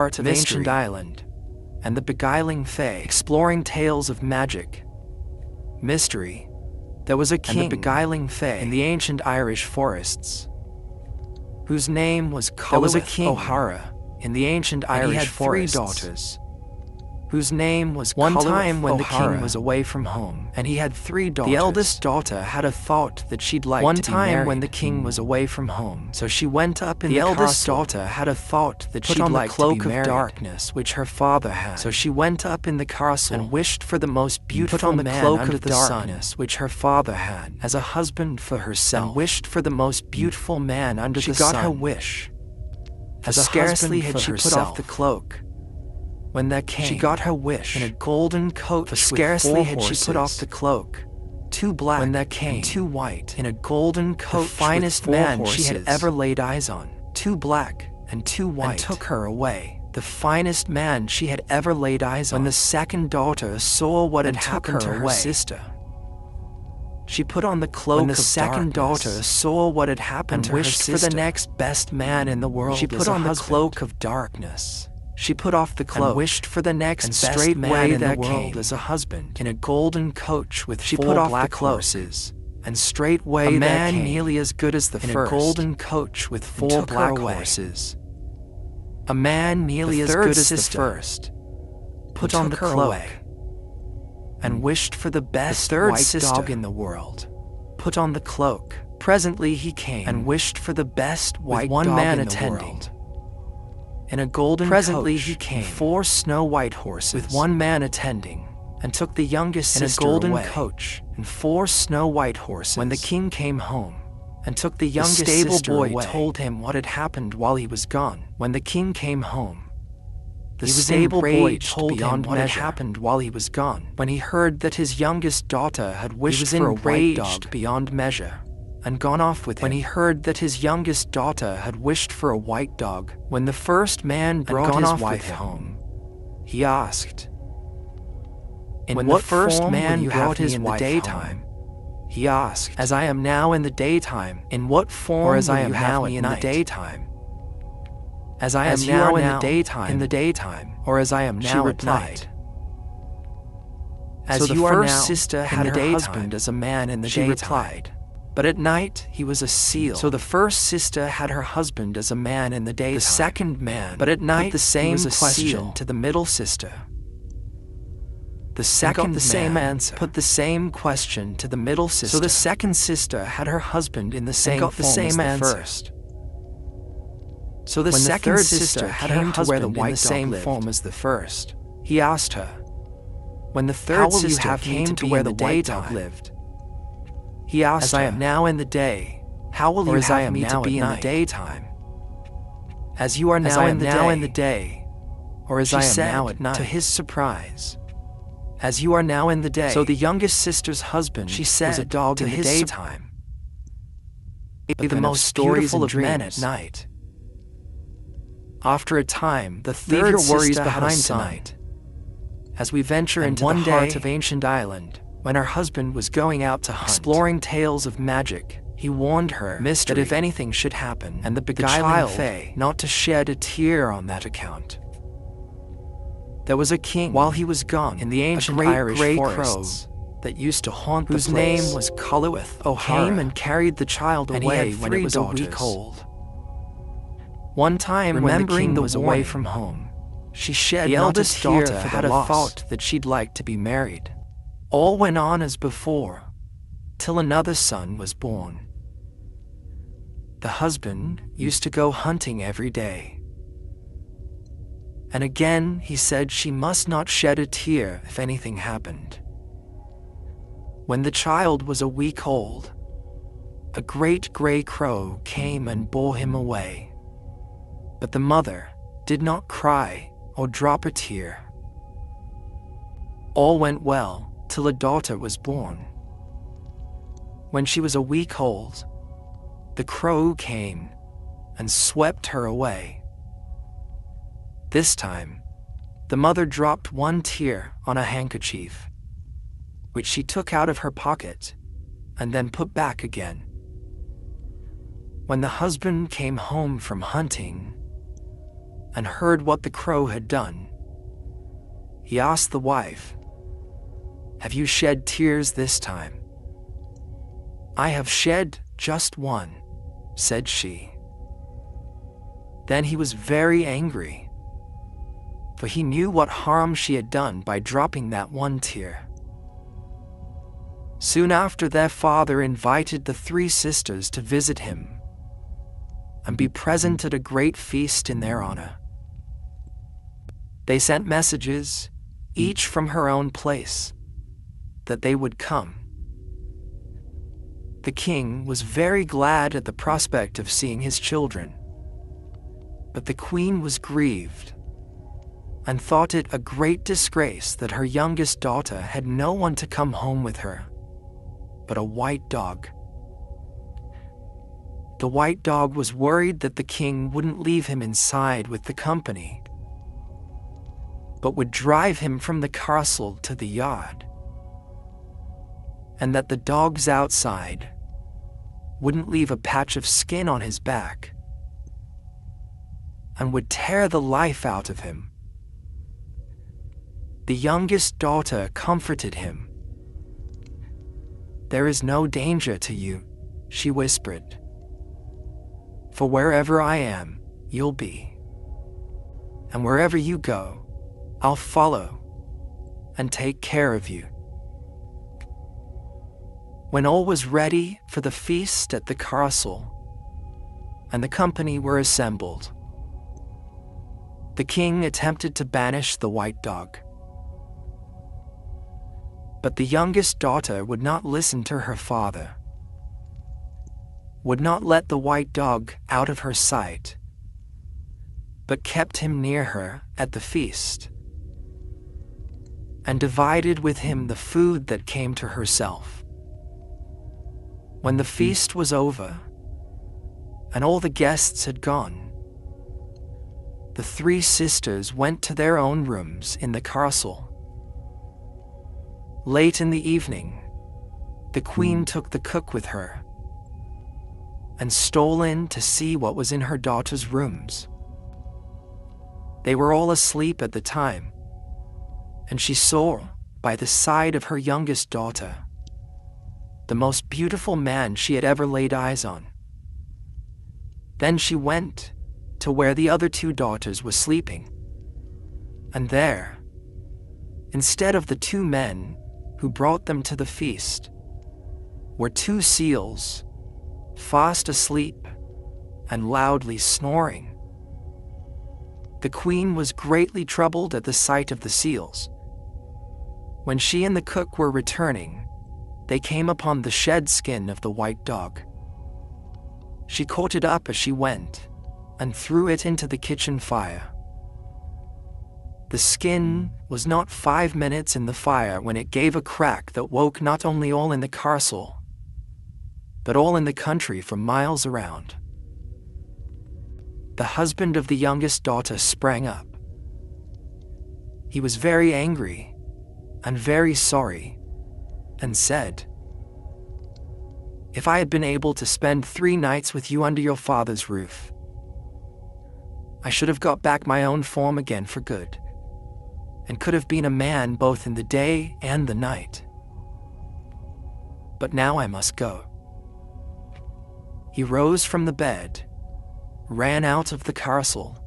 Art of Ancient Island, and the beguiling fae, exploring tales of magic, mystery. There was a king and the beguiling fae in the ancient Irish forests, whose name was O'Hara in the ancient Irish forests. He had 3 daughters, whose name was one time when the king was away from home, and he had 3 daughters. The eldest daughter had a thought that she'd like to be married. One time when the king was away from home, so she went up in the eldest daughter had a thought that she'd like to be married. Put on the cloak of darkness which her father had, so she went up in the castle and wished for the most beautiful man under the darkness which her father had as a husband for herself, and wished for the most beautiful man under the sun. She got her wish. As scarcely had she put off the cloak when there came, she got her wish in a golden coat. For scarcely had she put off the cloak, 2 black when there came, and 2 white in a golden coat, the finest man she had ever laid eyes on. 2 black and 2 white, and took her away, the finest man she had ever laid eyes on. When the second daughter saw what had happened to her sister, she put on the cloak. When the second daughter saw what had happened to her sister, wished for the next best man in the world. She put on the cloak of darkness. She put off the cloak and wished for the next best man in the world as a husband, in a golden coach with 4 black horses. And straightway a man nearly as good as the first, in a golden coach with 4 black horses. A man nearly as good as the first put on the cloak and wished for the best white dog in the world. Put on the cloak. Presently he came and wished for the best white dog in the world. In a golden presently coach, he came 4 snow-white horses with 1 man attending, and took the youngest sister away. In a golden coach and 4 snow-white horses. When the king came home and took the youngest sister away, the stable boy told him what had happened while he was gone. When the king came home, the stable boy told him what had happened while he was gone. When he heard that his youngest daughter had wished for a white dog beyond measure, and gone off with him. When he heard that his youngest daughter had wished for a white dog, when the first man brought his wife home, he asked, "In what form will you have me in the daytime?" He asked, "As I am now in the daytime." "In what form or as I am now in the daytime?" "As I am now in the daytime, or as I am now at night." As you are now, sister had her husband as a man in the daytime, she replied. But at night he was a seal. So the first sister had her husband as a man in the daytime. The second man, but at night, put the same question to the middle sister. The second the same answer, put the same question to the middle sister. So the second sister had her husband in the same form as the first. So the second sister had her husband in the same form as the first. He asked her, when the third sister came to where the white dog lived, he asked, "As I am now in the day, how will you have me to be in the daytime?" "As you are now in the day, or as I am now at night." To his surprise, "As you are now in the day." So the youngest sister's husband, she said, was a dog in the daytime, but the most beautiful of men at night. After a time, the third sister behind tonight, as we venture into the heart of Ancient Island, when her husband was going out to hunt, exploring tales of magic, he warned her that if anything should happen, and the beguiling fae, not to shed a tear on that account. There was a king, while he was gone, in the ancient Irish forests, that used to haunt the place, whose name was O'Hara, came and carried the child away when it was a week old. One time, remembering when the king was away from home, she shed the eldest daughter had a thought that she'd like to be married. All went on as before, till another son was born. The husband used to go hunting every day. And again he said she must not shed a tear if anything happened. When the child was a week old, a great gray crow came and bore him away. But the mother did not cry or drop a tear. All went well till a daughter was born. When she was a week old, the crow came and swept her away. This time, the mother dropped one tear on a handkerchief, which she took out of her pocket and then put back again. When the husband came home from hunting, and heard what the crow had done, he asked the wife, "Have you shed tears this time?" "I have shed just one," said she. Then he was very angry, for he knew what harm she had done by dropping that one tear. Soon after, their father invited the 3 sisters to visit him and be present at a great feast in their honor. They sent messages, each from her own place, that they would come. The king was very glad at the prospect of seeing his children, but the queen was grieved and thought it a great disgrace that her youngest daughter had no one to come home with her but a white dog. The white dog was worried that the king wouldn't leave him inside with the company, but would drive him from the castle to the yard, and that the dogs outside wouldn't leave a patch of skin on his back and would tear the life out of him. The youngest daughter comforted him. "There is no danger to you," she whispered, "for wherever I am, you'll be. And wherever you go, I'll follow and take care of you." When all was ready for the feast at the castle, and the company were assembled, the king attempted to banish the white dog. But the youngest daughter would not listen to her father, would not let the white dog out of her sight, but kept him near her at the feast, and divided with him the food that came to herself. When the feast was over, and all the guests had gone, the 3 sisters went to their own rooms in the castle. Late in the evening, the queen took the cook with her and stole in to see what was in her daughter's rooms. They were all asleep at the time, and she saw, by the side of her youngest daughter, the most beautiful man she had ever laid eyes on. Then she went to where the other 2 daughters were sleeping, and there, instead of the 2 men who brought them to the feast, were 2 seals, fast asleep and loudly snoring. The queen was greatly troubled at the sight of the seals. When she and the cook were returning, they came upon the shed skin of the white dog. She caught it up as she went and threw it into the kitchen fire. The skin was not 5 minutes in the fire when it gave a crack that woke not only all in the castle, but all in the country for miles around. The husband of the youngest daughter sprang up. He was very angry and very sorry, and said, "If I had been able to spend 3 nights with you under your father's roof, I should have got back my own form again for good, and could have been a man both in the day and the night. But now I must go." He rose from the bed, ran out of the castle,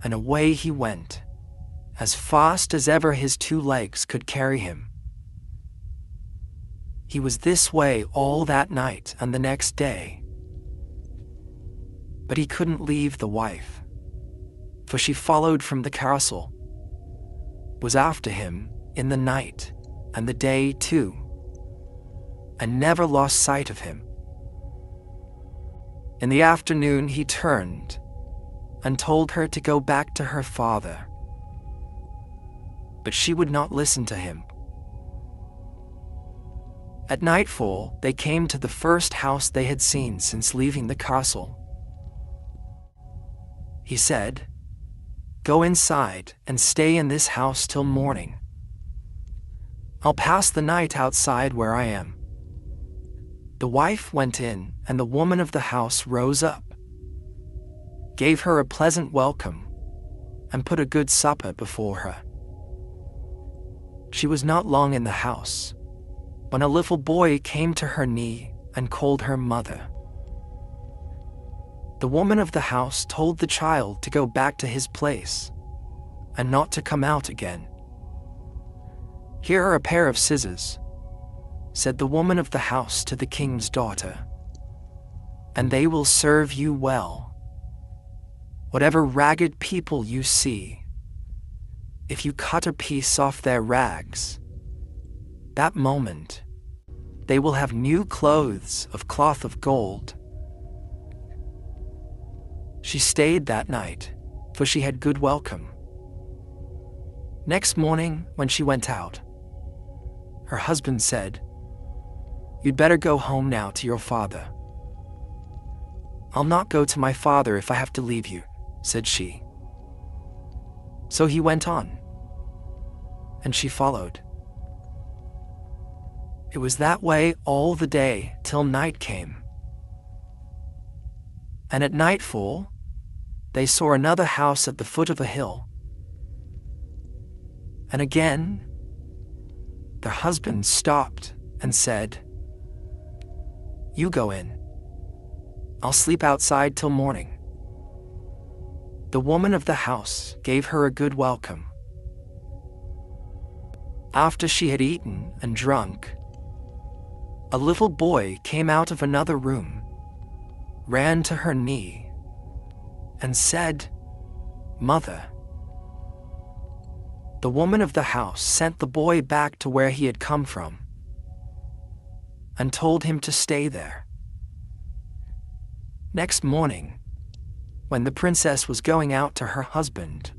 and away he went, as fast as ever his 2 legs could carry him. He was this way all that night and the next day. But he couldn't leave the wife, for she followed from the castle, was after him in the night and the day too, and never lost sight of him. In the afternoon he turned and told her to go back to her father, but she would not listen to him. At nightfall, they came to the first house they had seen since leaving the castle. He said, "Go inside and stay in this house till morning. I'll pass the night outside where I am." The wife went in, and the woman of the house rose up, gave her a pleasant welcome, and put a good supper before her. She was not long in the house when a little boy came to her knee and called her mother. The woman of the house told the child to go back to his place and not to come out again. "Here are a pair of scissors," said the woman of the house to the king's daughter, "and they will serve you well. Whatever ragged people you see, if you cut a piece off their rags, that moment they will have new clothes of cloth of gold." She stayed that night, for she had good welcome. Next morning, when she went out, her husband said, "You'd better go home now to your father." "I'll not go to my father if I have to leave you," said she. So he went on, and she followed. It was that way all the day till night came. And at nightfall, they saw another house at the foot of a hill. And again, their husband stopped and said, "You go in. I'll sleep outside till morning." The woman of the house gave her a good welcome. After she had eaten and drunk, a little boy came out of another room, ran to her knee, and said, "Mother." The woman of the house sent the boy back to where he had come from and told him to stay there. Next morning, when the princess was going out to her husband,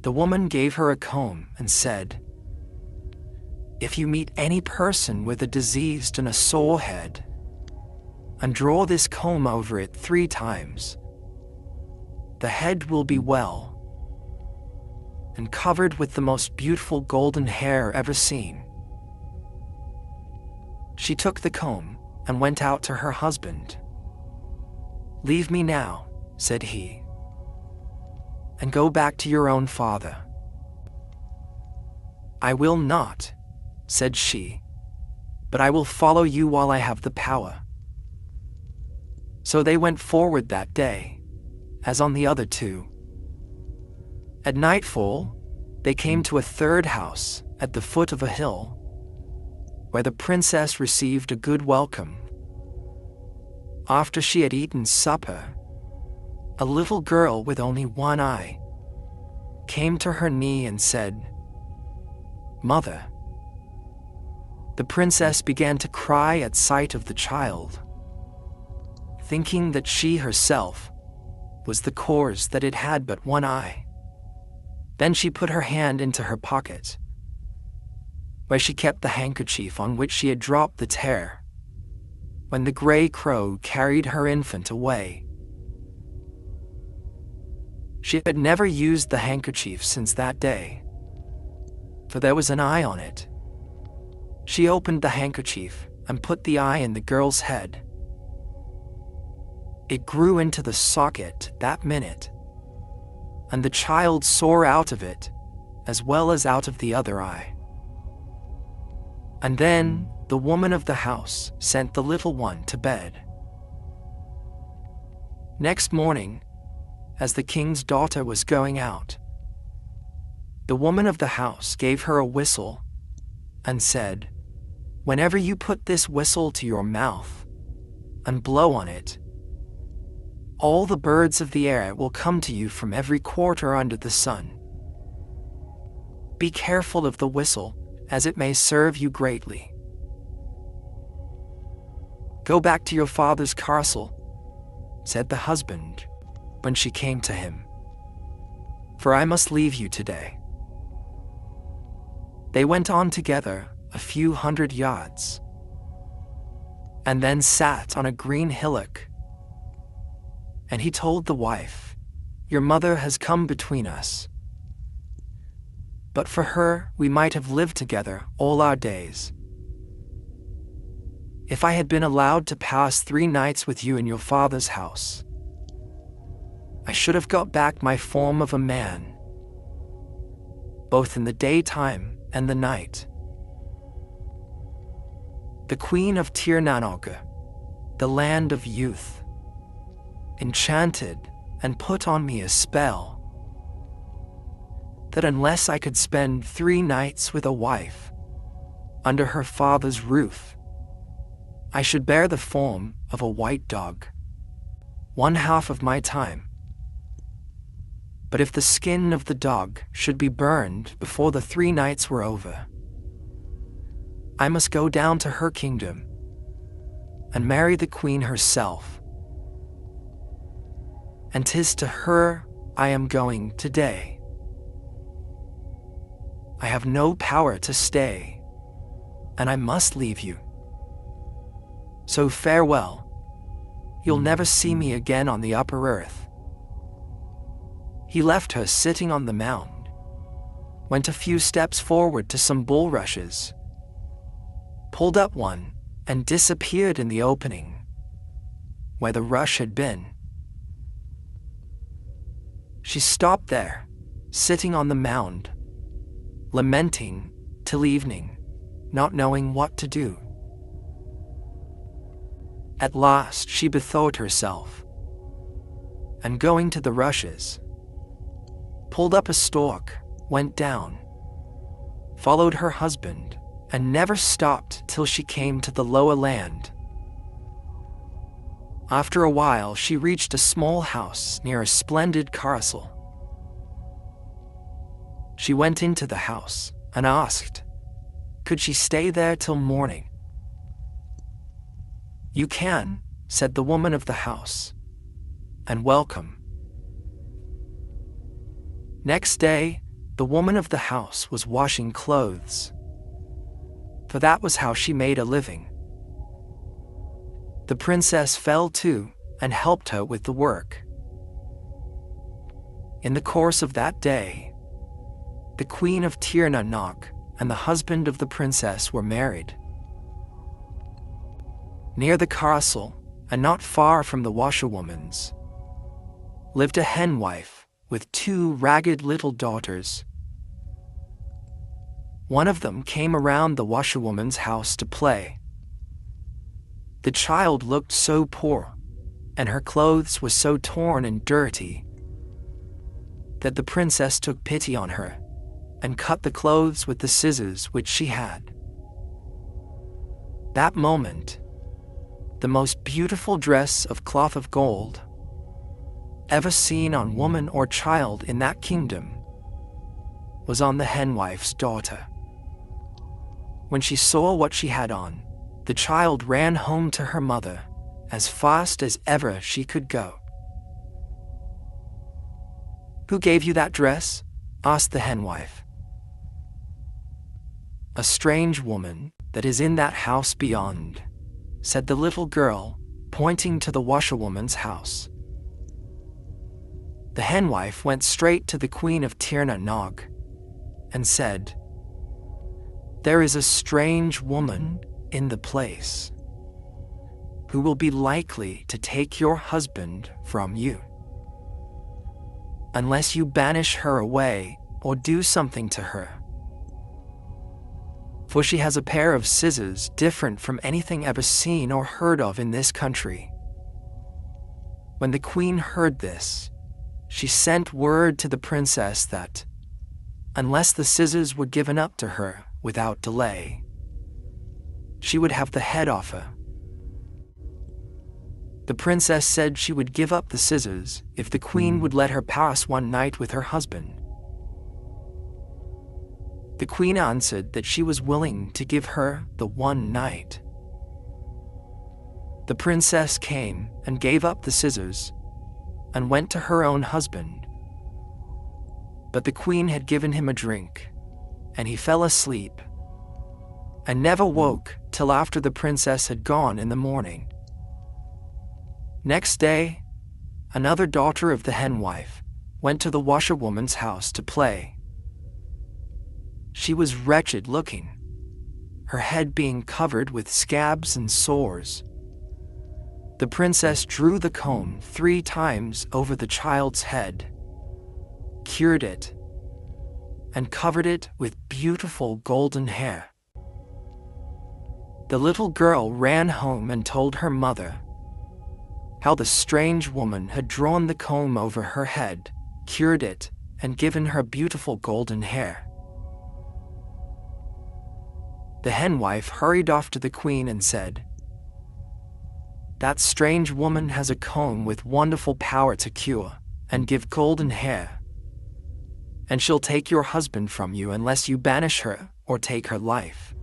the woman gave her a comb and said, "If you meet any person with a diseased and a sore head, and draw this comb over it 3 times, the head will be well and covered with the most beautiful golden hair ever seen." She took the comb and went out to her husband. "Leave me now," said he, "and go back to your own father." "I will not," said she, "but I will follow you while I have the power." So they went forward that day, as on the other 2. At nightfall, they came to a third house at the foot of a hill, where the princess received a good welcome. After she had eaten supper, a little girl with only one eye came to her knee and said, "Mother." The princess began to cry at sight of the child, thinking that she herself was the cause that it had but one eye. Then she put her hand into her pocket, where she kept the handkerchief on which she had dropped the tear, when the gray crow carried her infant away. She had never used the handkerchief since that day, for there was an eye on it. She opened the handkerchief and put the eye in the girl's head. It grew into the socket that minute, and the child saw out of it, as well as out of the other eye. And then the woman of the house sent the little one to bed. Next morning, as the king's daughter was going out, the woman of the house gave her a whistle and said, "Whenever you put this whistle to your mouth and blow on it, all the birds of the air will come to you from every quarter under the sun. Be careful of the whistle, as it may serve you greatly. Go back to your father's castle," said the husband when she came to him, "for I must leave you today." They went on together a few hundred yards, and then sat on a green hillock. And he told the wife, "Your mother has come between us. But for her, we might have lived together all our days. If I had been allowed to pass 3 nights with you in your father's house, I should have got back my form of a man, both in the daytime and the night. The Queen of Tirnanoga, the land of youth, enchanted and put on me a spell that unless I could spend 3 nights with a wife under her father's roof, I should bear the form of a white dog 1/2 of my time. But if the skin of the dog should be burned before the 3 nights were over, I must go down to her kingdom and marry the queen herself. And 'tis to her I am going today. I have no power to stay, and I must leave you. So farewell. You'll never see me again on the upper earth." He left her sitting on the mound, went a few steps forward to some bulrushes, pulled up one, and disappeared in the opening where the rush had been. She stopped there, sitting on the mound, lamenting till evening, not knowing what to do. At last she bethought herself, and going to the rushes, pulled up a stalk, went down, followed her husband, and never stopped till she came to the lower land. After a while she reached a small house near a splendid castle. She went into the house and asked, could she stay there till morning? "You can," said the woman of the house, "and welcome." Next day, the woman of the house was washing clothes, for that was how she made a living. The princess fell to and helped her with the work. In the course of that day, the Queen of Tirnanoga and the husband of the princess were married. Near the castle, and not far from the washerwoman's, lived a henwife with 2 ragged little daughters. One of them came around the washerwoman's house to play. The child looked so poor, and her clothes were so torn and dirty, that the princess took pity on her and cut the clothes with the scissors which she had. That moment, the most beautiful dress of cloth of gold ever seen on woman or child in that kingdom was on the henwife's daughter. When she saw what she had on, the child ran home to her mother as fast as ever she could go. "Who gave you that dress?" asked the henwife. "A strange woman that is in that house beyond," said the little girl, pointing to the washerwoman's house. The henwife went straight to the Queen of Tirnanoga and said, "There is a strange woman in the place who will be likely to take your husband from you, unless you banish her away or do something to her. For she has a pair of scissors different from anything ever seen or heard of in this country." When the queen heard this, she sent word to the princess that, unless the scissors were given up to her without delay, she would have the head off her. The princess said she would give up the scissors if the queen would let her pass one night with her husband. The queen answered that she was willing to give her the one night. The princess came and gave up the scissors and went to her own husband. But the queen had given him a drink, and he fell asleep and never woke till after the princess had gone in the morning. Next day, another daughter of the henwife went to the washerwoman's house to play. She was wretched looking, her head being covered with scabs and sores. The princess drew the comb 3 times over the child's head, cured it, and covered it with beautiful golden hair. The little girl ran home and told her mother how the strange woman had drawn the comb over her head, cured it, and given her beautiful golden hair. The henwife hurried off to the queen and said, "That strange woman has a comb with wonderful power to cure and give golden hair, and she'll take your husband from you unless you banish her or take her life."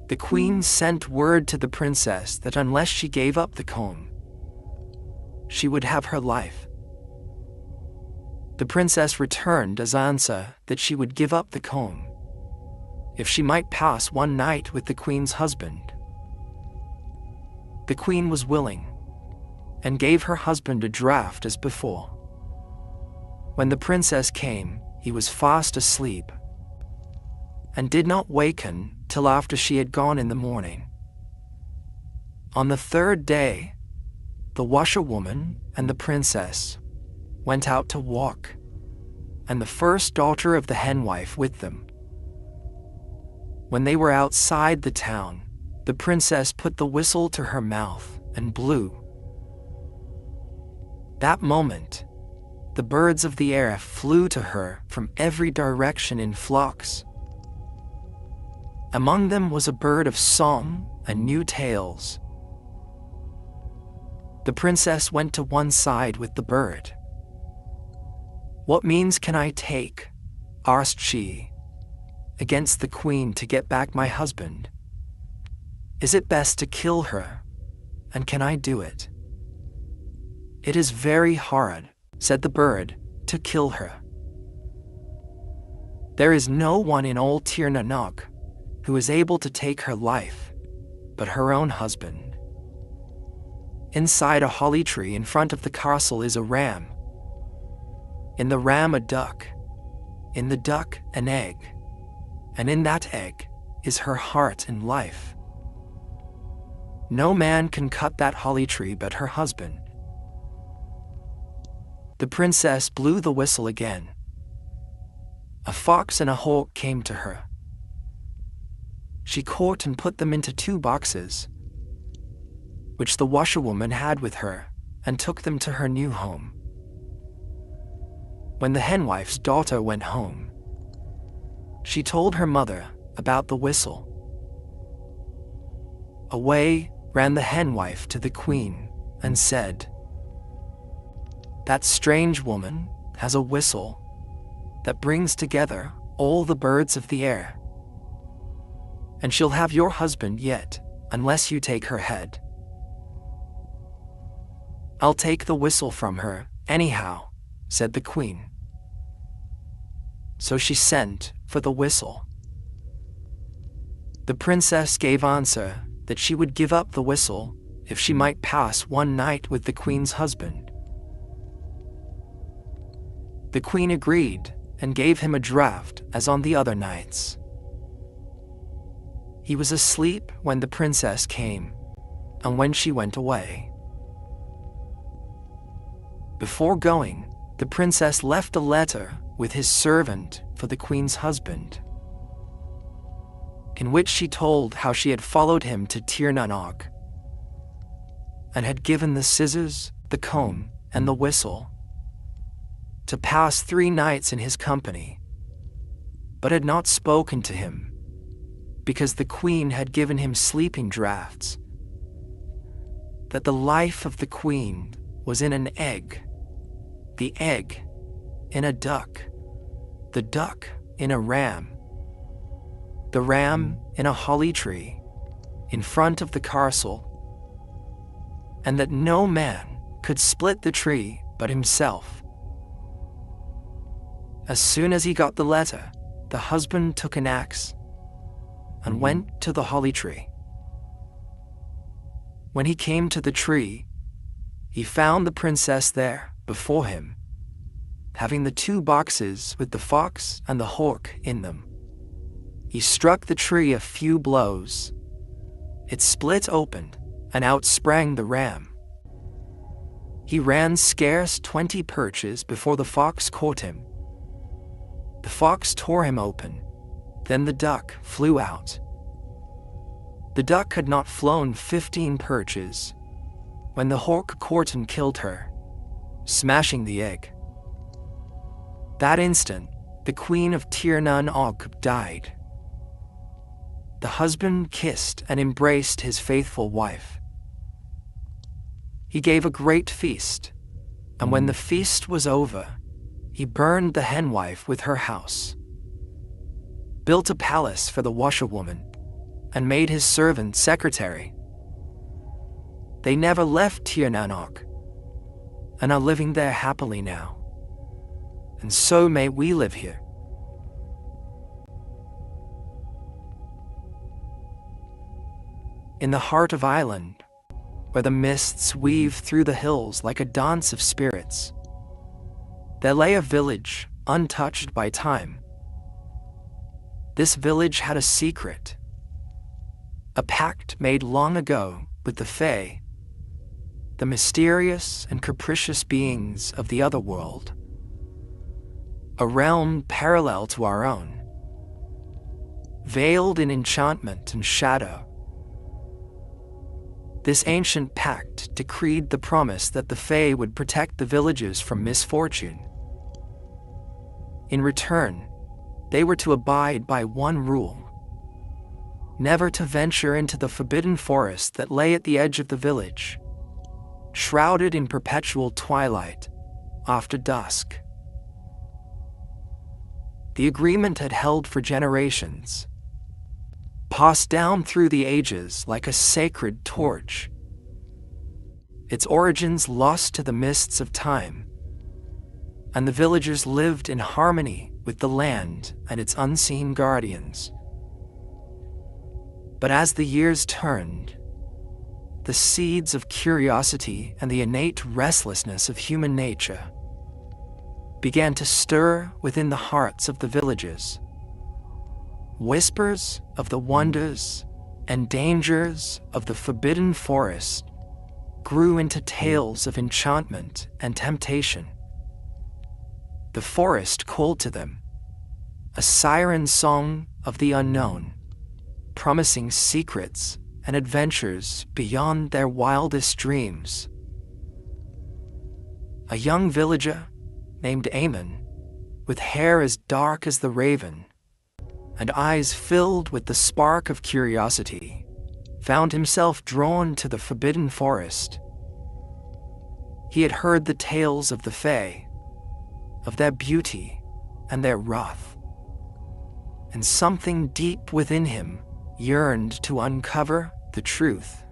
The queen sent word to the princess that unless she gave up the comb, she would have her life. The princess returned as answer that she would give up the comb if she might pass one night with the queen's husband. The queen was willing and gave her husband a draft as before. When the princess came, he was fast asleep and did not waken till after she had gone in the morning. On the 3rd day, the washerwoman and the princess went out to walk, and the first daughter of the henwife with them. When they were outside the town, the princess put the whistle to her mouth and blew. That moment, the birds of the air flew to her from every direction in flocks. Among them was a bird of song and new tales. The princess went to one side with the bird. "What means can I take," asked she, "against the queen to get back my husband? Is it best to kill her, and can I do it?" "It is very hard," said the bird, "to kill her. There is no one in all Tir na nog who is able to take her life but her own husband. Inside a holly tree in front of the castle is a ram. In the ram a duck, in the duck an egg, and in that egg is her heart and life. No man can cut that holly tree but her husband." The princess blew the whistle again. A fox and a hawk came to her. She caught and put them into 2 boxes, which the washerwoman had with her, and took them to her new home. When the henwife's daughter went home, she told her mother about the whistle. Away ran the henwife to the queen and said, "That strange woman has a whistle that brings together all the birds of the air, and she'll have your husband yet, unless you take her head." "I'll take the whistle from her, anyhow," said the queen. So she sent for the whistle. The princess gave answer that she would give up the whistle if she might pass one night with the queen's husband. The queen agreed and gave him a draft as on the other nights. He was asleep when the princess came, and when she went away. Before going, the princess left a letter with his servant for the queen's husband, in which she told how she had followed him to Tir na nog, and had given the scissors, the comb, and the whistle to pass 3 nights in his company, but had not spoken to him, because the queen had given him sleeping draughts, that the life of the queen was in an egg, the egg in a duck, the duck in a ram, the ram in a holly tree in front of the castle, and that no man could split the tree but himself. As soon as he got the letter, the husband took an axe and went to the holly tree. When he came to the tree, he found the princess there before him, having the 2 boxes with the fox and the hawk in them. He struck the tree a few blows. It split open, and out sprang the ram. He ran scarce 20 perches before the fox caught him. The fox tore him open, then the duck flew out. The duck had not flown 15 perches when the hawk caught and killed her, smashing the egg. That instant, the queen of Tir Nan Og died. The husband kissed and embraced his faithful wife. He gave a great feast, and when the feast was over, he burned the henwife with her house, built a palace for the washerwoman, and made his servant secretary. They never left Tir Nan Og, and are living there happily now. And so may we live here. In the heart of Ireland, where the mists weave through the hills like a dance of spirits, there lay a village untouched by time. This village had a secret, a pact made long ago with the Fae, the mysterious and capricious beings of the other world, a realm parallel to our own, veiled in enchantment and shadow. This ancient pact decreed the promise that the Fae would protect the villagers from misfortune. In return, they were to abide by one rule: never to venture into the forbidden forest that lay at the edge of the village, shrouded in perpetual twilight after dusk. The agreement had held for generations, passed down through the ages like a sacred torch, its origins lost to the mists of time, and the villagers lived in harmony with the land and its unseen guardians. But as the years turned, the seeds of curiosity and the innate restlessness of human nature began to stir within the hearts of the villagers. Whispers of the wonders and dangers of the forbidden forest grew into tales of enchantment and temptation. The forest called to them, a siren song of the unknown, promising secrets and adventures beyond their wildest dreams. A young villager named Eamon, with hair as dark as the raven and eyes filled with the spark of curiosity, found himself drawn to the forbidden forest. He had heard the tales of the Fae, of their beauty and their wrath, and something deep within him yearned to uncover the truth.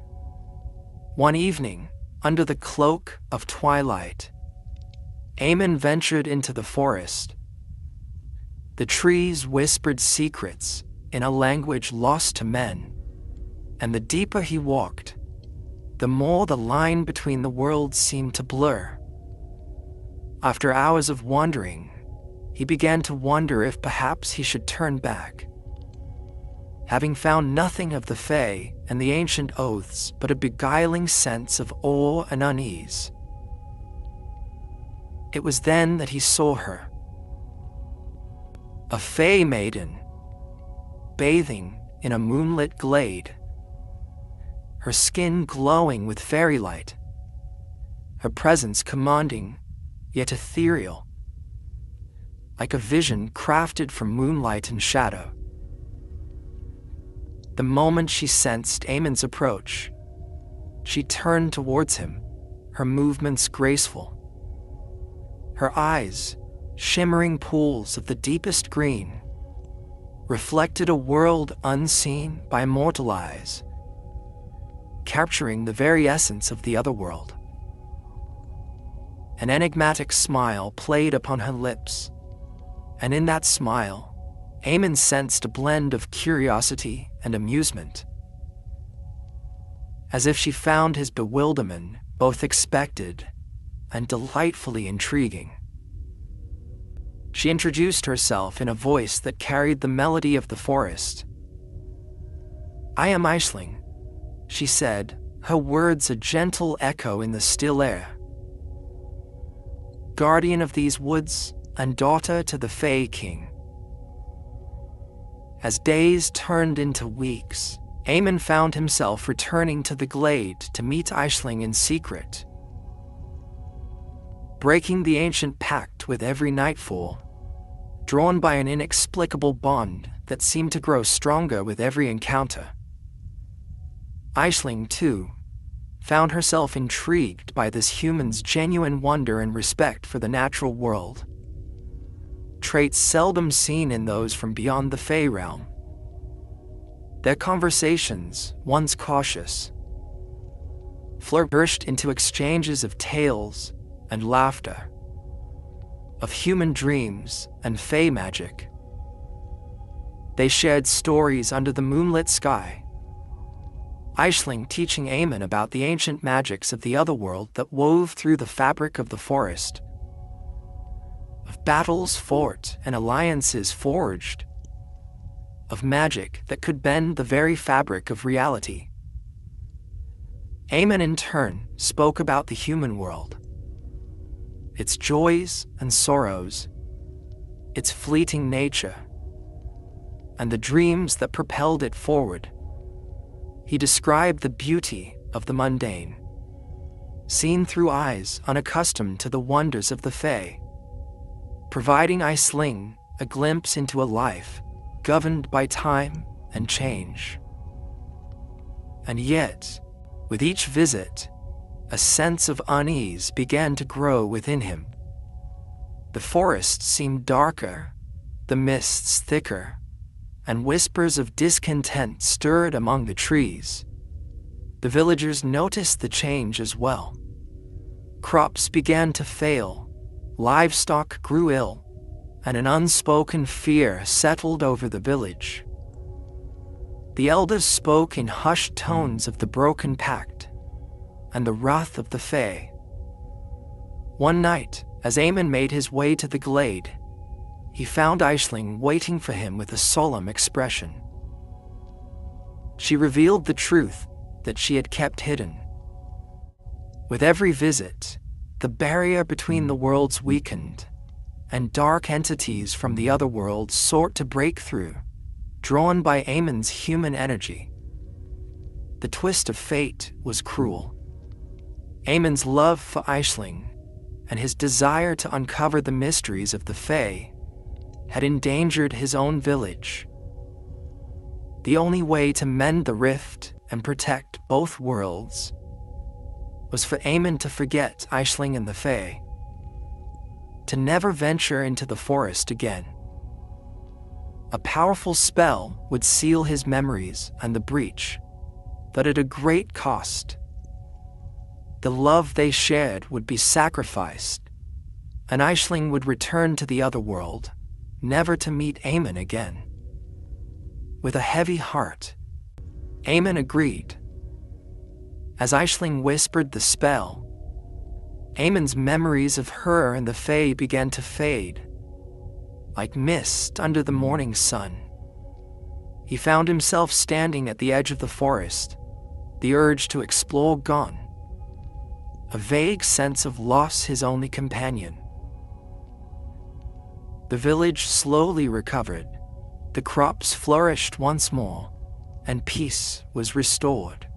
One evening, under the cloak of twilight, Eamon ventured into the forest. The trees whispered secrets in a language lost to men, and the deeper he walked, the more the line between the worlds seemed to blur. After hours of wandering, he began to wonder if perhaps he should turn back, having found nothing of the Fae and the ancient oaths but a beguiling sense of awe and unease. It was then that he saw her, a Fae maiden, bathing in a moonlit glade, her skin glowing with fairy light, her presence commanding yet ethereal, like a vision crafted from moonlight and shadow. The moment she sensed Eamon's approach, she turned towards him, her movements graceful. Her eyes, shimmering pools of the deepest green, reflected a world unseen by mortal eyes, capturing the very essence of the other world. An enigmatic smile played upon her lips, and in that smile, Eamon sensed a blend of curiosity and amusement, as if she found his bewilderment both expected and delightfully intriguing. She introduced herself in a voice that carried the melody of the forest. "I am Aisling," she said, her words a gentle echo in the still air. Guardian of these woods and daughter to the Fae King. As days turned into weeks, Eamon found himself returning to the glade to meet Aisling in secret. Breaking the ancient pact with every nightfall, drawn by an inexplicable bond that seemed to grow stronger with every encounter. Aisling, too, found herself intrigued by this human's genuine wonder and respect for the natural world. Traits seldom seen in those from beyond the Fae realm. Their conversations, once cautious, flourished into exchanges of tales and laughter, of human dreams and Fae magic. They shared stories under the moonlit sky, Aisling teaching Eamon about the ancient magics of the otherworld that wove through the fabric of the forest, of battles fought and alliances forged, of magic that could bend the very fabric of reality. Eamon in turn spoke about the human world, its joys and sorrows, its fleeting nature, and the dreams that propelled it forward. He described the beauty of the mundane, seen through eyes unaccustomed to the wonders of the Fae, providing Aisling a glimpse into a life governed by time and change. And yet, with each visit, a sense of unease began to grow within him. The forest seemed darker, the mists thicker, and whispers of discontent stirred among the trees. The villagers noticed the change as well. Crops began to fail, livestock grew ill, and an unspoken fear settled over the village. The elders spoke in hushed tones of the broken pact and the wrath of the Fae. One night, as Eamon made his way to the glade, he found Aisling waiting for him with a solemn expression. She revealed the truth that she had kept hidden. With every visit, the barrier between the worlds weakened, and dark entities from the other world sought to break through, drawn by Eamon's human energy. The twist of fate was cruel. Eamon's love for Aisling and his desire to uncover the mysteries of the Fae had endangered his own village. The only way to mend the rift and protect both worlds was for Eamon to forget Aisling and the Fae, to never venture into the forest again. A powerful spell would seal his memories and the breach, but at a great cost. The love they shared would be sacrificed, and Aisling would return to the other world, never to meet Eamon again. With a heavy heart, Eamon agreed. As Aisling whispered the spell, Eamon's memories of her and the Fae began to fade, like mist under the morning sun. He found himself standing at the edge of the forest, the urge to explore gone, a vague sense of loss his only companion. The village slowly recovered, the crops flourished once more, and peace was restored.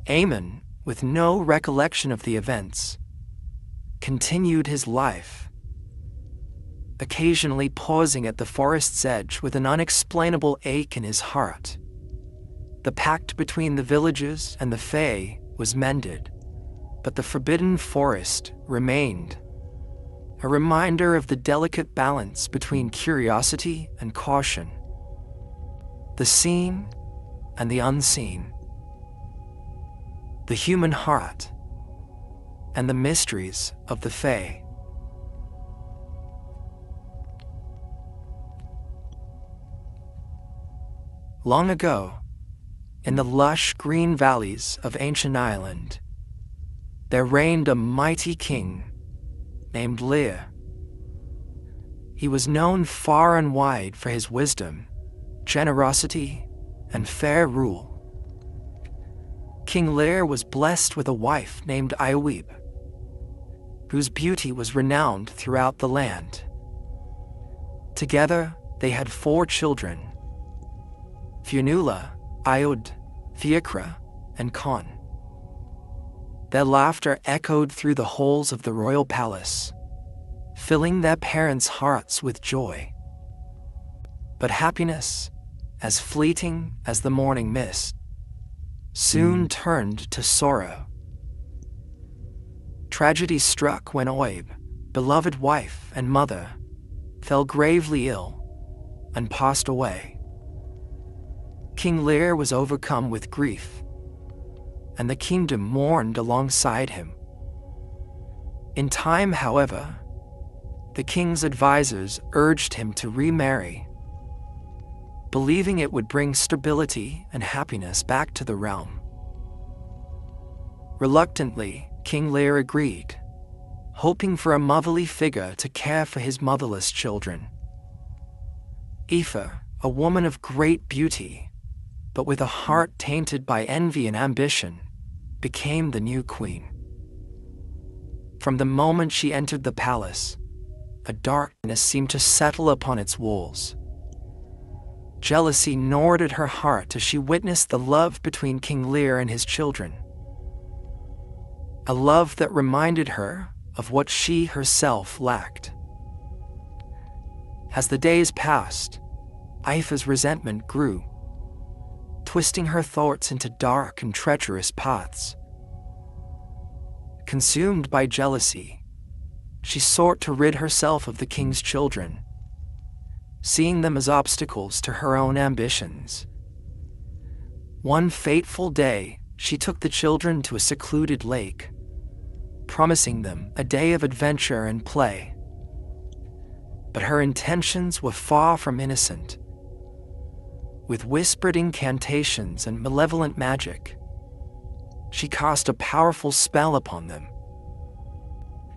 Eamon, with no recollection of the events, continued his life, occasionally pausing at the forest's edge with an unexplainable ache in his heart. The pact between the villages and the Fae was mended, but the forbidden forest remained, a reminder of the delicate balance between curiosity and caution, the seen and the unseen, the human heart and the mysteries of the Fae. Long ago, in the lush green valleys of ancient Ireland, there reigned a mighty king named Lull. He was known far and wide for his wisdom, generosity, and fair rule. King Lear was blessed with a wife named Ioweb, whose beauty was renowned throughout the land. Together, they had 4 children: Fionnuala, Iod, Fiachra, and Con. Their laughter echoed through the halls of the royal palace, filling their parents' hearts with joy. But happiness, as fleeting as the morning mist, soon turned to sorrow. Tragedy struck when Oib, beloved wife and mother, fell gravely ill and passed away. King Lear was overcome with grief, and the kingdom mourned alongside him. In time, however, the king's advisors urged him to remarry, believing it would bring stability and happiness back to the realm. Reluctantly, King Lear agreed, hoping for a motherly figure to care for his motherless children. Aoife, a woman of great beauty, but with a heart tainted by envy and ambition, became the new queen. From the moment she entered the palace, a darkness seemed to settle upon its walls. Jealousy gnawed at her heart as she witnessed the love between King Lear and his children. A love that reminded her of what she herself lacked. As the days passed, Aoife's resentment grew, twisting her thoughts into dark and treacherous paths. Consumed by jealousy, she sought to rid herself of the king's children, seeing them as obstacles to her own ambitions. One fateful day, she took the children to a secluded lake, promising them a day of adventure and play. But her intentions were far from innocent. With whispered incantations and malevolent magic, she cast a powerful spell upon them,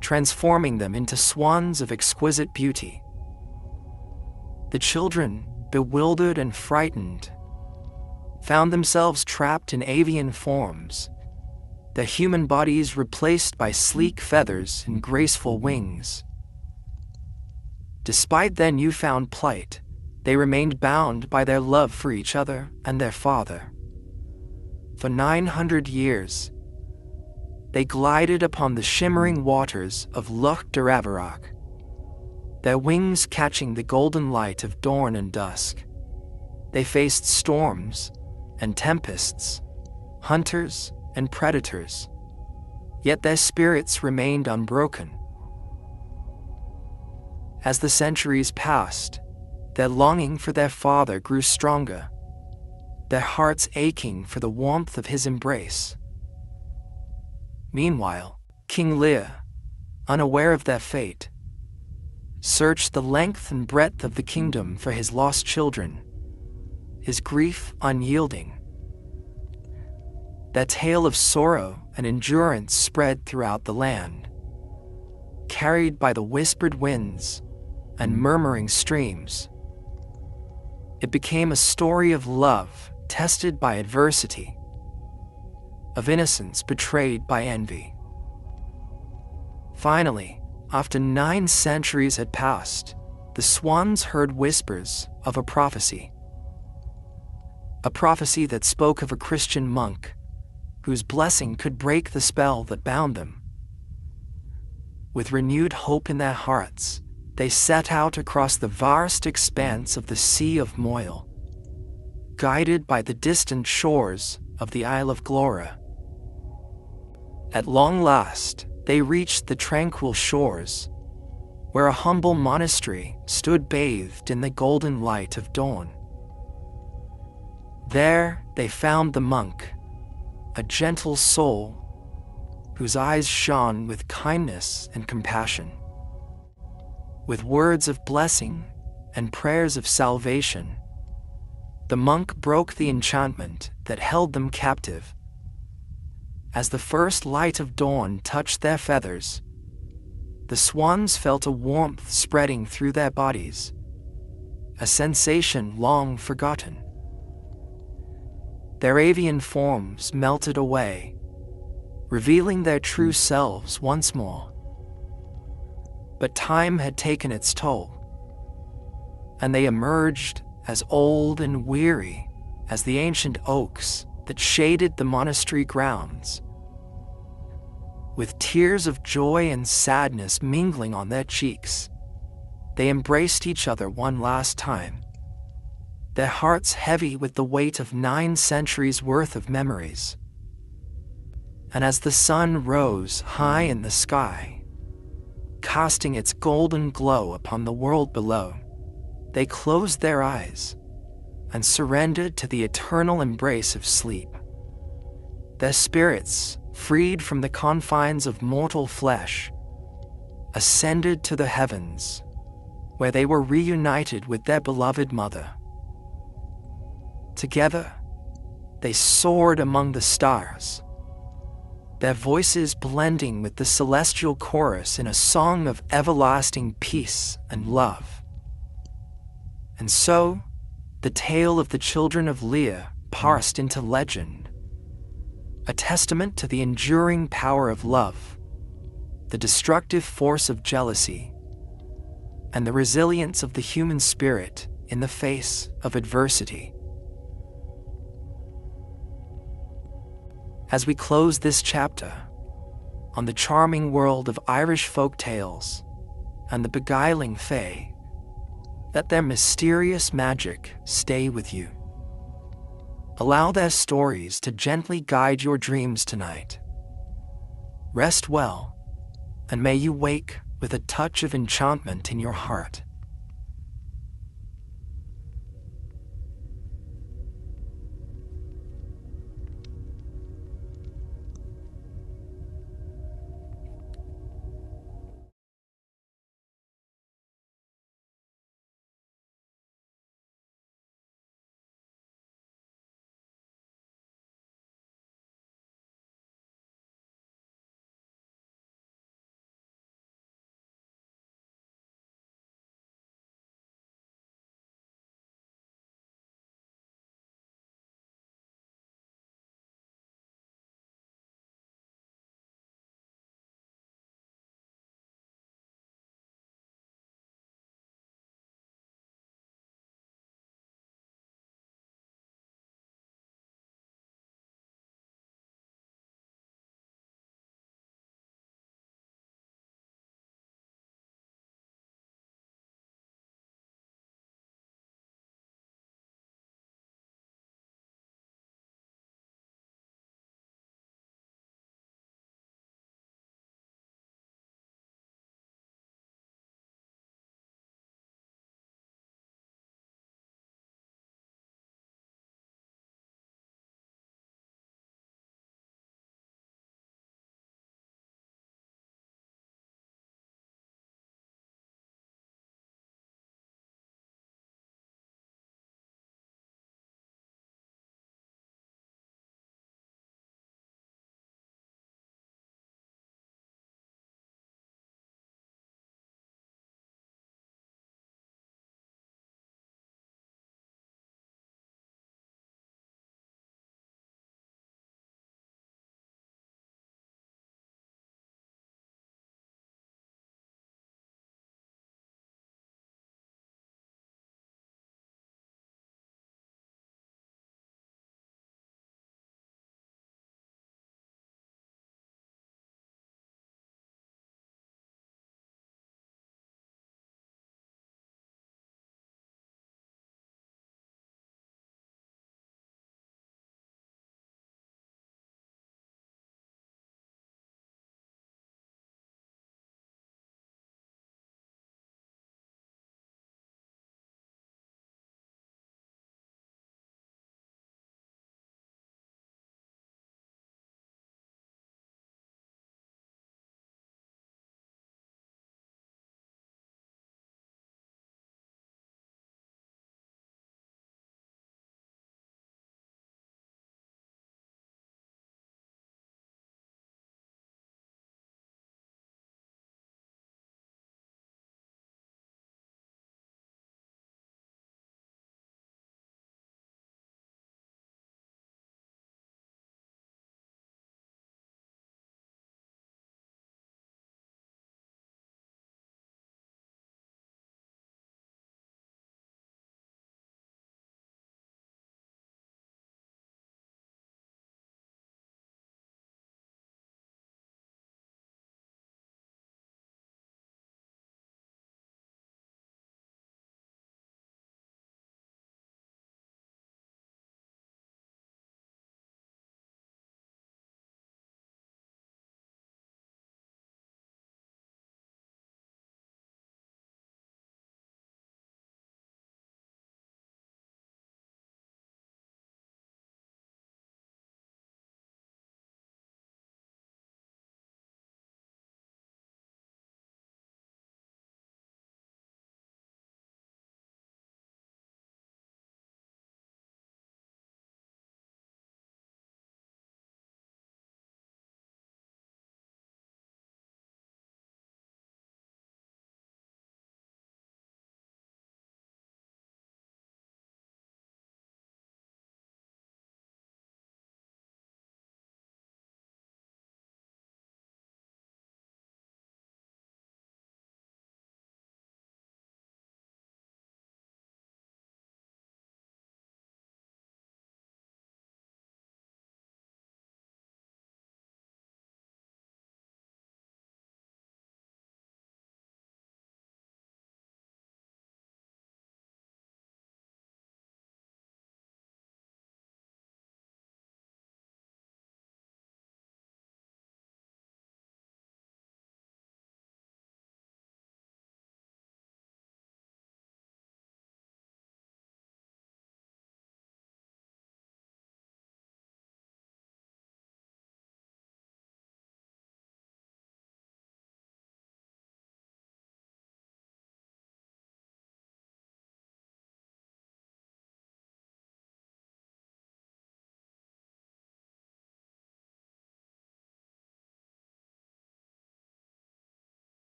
transforming them into swans of exquisite beauty. The children, bewildered and frightened, found themselves trapped in avian forms, their human bodies replaced by sleek feathers and graceful wings. Despite their newfound plight, they remained bound by their love for each other and their father. For 900 years, they glided upon the shimmering waters of Loch Daravarach, their wings catching the golden light of dawn and dusk. They faced storms and tempests, hunters and predators, yet their spirits remained unbroken. As the centuries passed, their longing for their father grew stronger, their hearts aching for the warmth of his embrace. Meanwhile, King Lear, unaware of their fate, searched the length and breadth of the kingdom for his lost children, his grief unyielding. That tale of sorrow and endurance spread throughout the land, carried by the whispered winds and murmuring streams. It became a story of love tested by adversity, of innocence betrayed by envy. Finally, after 9 centuries had passed, the swans heard whispers of a prophecy. A prophecy that spoke of a Christian monk whose blessing could break the spell that bound them. With renewed hope in their hearts, they set out across the vast expanse of the Sea of Moyle, guided by the distant shores of the Isle of Glora. At long last, they reached the tranquil shores, where a humble monastery stood bathed in the golden light of dawn. There, they found the monk, a gentle soul whose eyes shone with kindness and compassion. With words of blessing and prayers of salvation, the monk broke the enchantment that held them captive. As the first light of dawn touched their feathers, the swans felt a warmth spreading through their bodies, a sensation long forgotten. Their avian forms melted away, revealing their true selves once more. But time had taken its toll, and they emerged as old and weary as the ancient oaks that shaded the monastery grounds. With tears of joy and sadness mingling on their cheeks, they embraced each other one last time, their hearts heavy with the weight of 9 centuries worth of memories. And as the sun rose high in the sky, casting its golden glow upon the world below, they closed their eyes and surrendered to the eternal embrace of sleep. Their spirits, freed from the confines of mortal flesh, ascended to the heavens, where they were reunited with their beloved mother. Together, they soared among the stars, their voices blending with the celestial chorus in a song of everlasting peace and love. And so, the tale of the children of Leah passed into legend, a testament to the enduring power of love, the destructive force of jealousy, and the resilience of the human spirit in the face of adversity. As we close this chapter on the charming world of Irish folk tales and the beguiling fae, let their mysterious magic stay with you. Allow their stories to gently guide your dreams tonight. Rest well, and may you wake with a touch of enchantment in your heart.